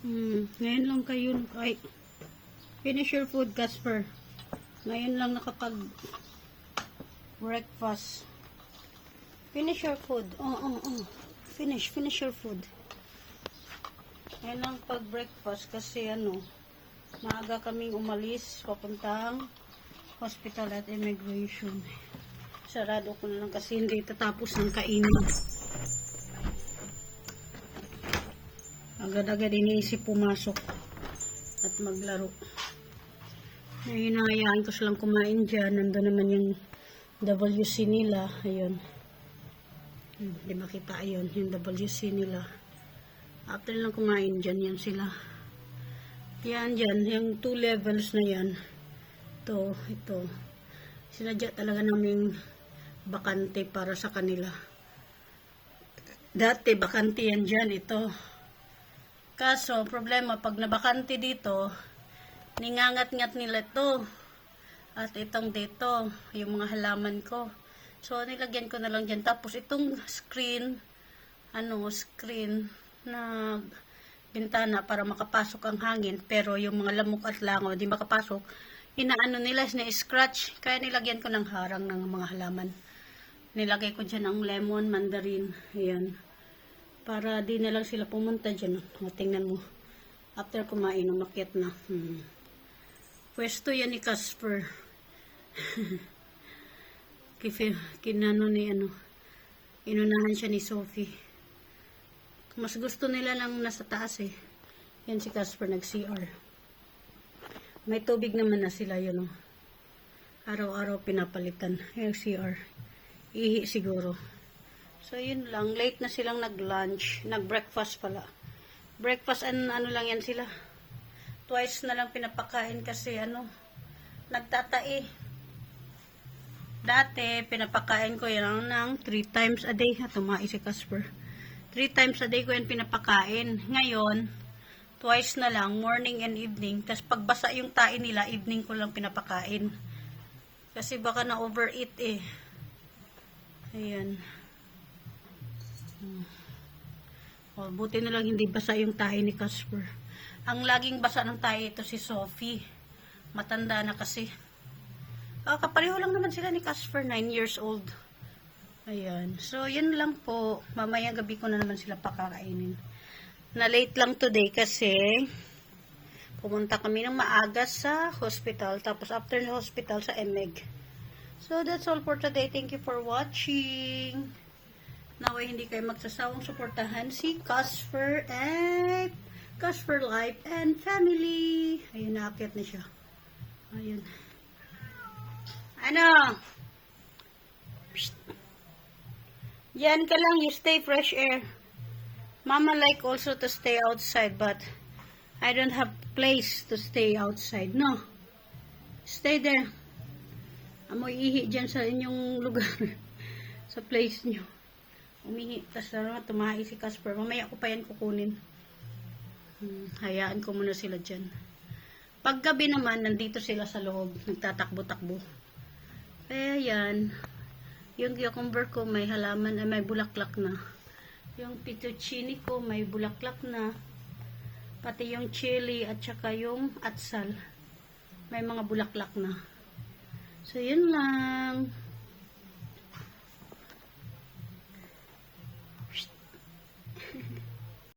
Ngayon lang kayo ay finish your food, Casper. Ngayon lang nakapag breakfast. Finish your food. Finish your food. Ngayon lang pag breakfast kasi maaga kaming umalis papuntang hospital at immigration. Sarado ko na lang kasi hindi tatapos ng kainin. Agad-agad iniisip pumasok at maglaro. Hinahayaan ko silang kumain dyan. Nandun naman yung WC nila. Ayun. Hindi makita ayun. Yung WC nila. After lang kumain dyan, yan sila. Yan dyan. Yung 2 levels na yan. Ito. Sinadya talaga namin bakante para sa kanila. Dati bakante yan dyan. Ito. Kaso, problema, pag nabakante dito, ningangat-ngat nila ito. At itong dito, yung mga halaman ko. So, nilagyan ko na lang dyan. Tapos, itong screen na bintana para makapasok ang hangin. Pero, yung mga lamok at langaw, di makapasok. Inaano nila, na-scratch. Kaya nilagyan ko ng harang ng mga halaman. Nilagay ko dyan ang lemon, mandarin. Ayan. Para di na lang sila pumunta dyan. Tingnan mo. After kumain, umakyat na. Pwesto yan ni Casper. Kinano ni inunahan siya ni Sophie. Mas gusto nila lang nasa taas eh. Yan si Casper nag-CR. May tubig naman na sila yun. Araw-araw pinapalitan. Yung CR. Ihi siguro. So, yun lang. Late na silang nag-lunch. Nag-breakfast pala. Breakfast and lang yan sila. Twice na lang pinapakain kasi nagtatai. Dati, pinapakain ko yan ng 3 times a day. Tumai si Casper. 3 times a day ko yan pinapakain. Ngayon, twice na lang, morning and evening. Tapos pagbasa yung tae nila, evening ko lang pinapakain. Kasi baka na-overeat eh. Ayan. Buti na lang hindi basa yung tae ni Casper. Ang laging basa ng tae ito si Sophie. Matanda na kasi. Kapareho lang naman sila ni Casper, 9 years old. Ayan. So, yun lang po. Mamayang gabi ko na naman sila pakakainin. Na late lang today kasi pumunta kami ng maaga sa hospital. Tapos after the hospital sa EMEG. So, that's all for today. Thank you for watching. Naway hindi kayo magsasawang suportahan si Casper and Casper Life and Family. Ayun, naakyat na siya. Ayun. Psst. Yan ka lang, you stay fresh air. Mama like also to stay outside, but I don't have place to stay outside. No. Stay there. Amoy ihi dyan sa inyong lugar. Sa place nyo. Umihi. Tapos tumahi si Casper. Mamaya ko pa yan kukunin. Hayaan ko muna sila dyan. Paggabi naman, nandito sila sa loob. Nagtatakbo-takbo. Kaya yan. Yung cucumber ko may halaman, may bulaklak na. Yung fettuccine ko may bulaklak na. Pati yung chili at saka yung atsal. May mga bulaklak na. So, yun lang.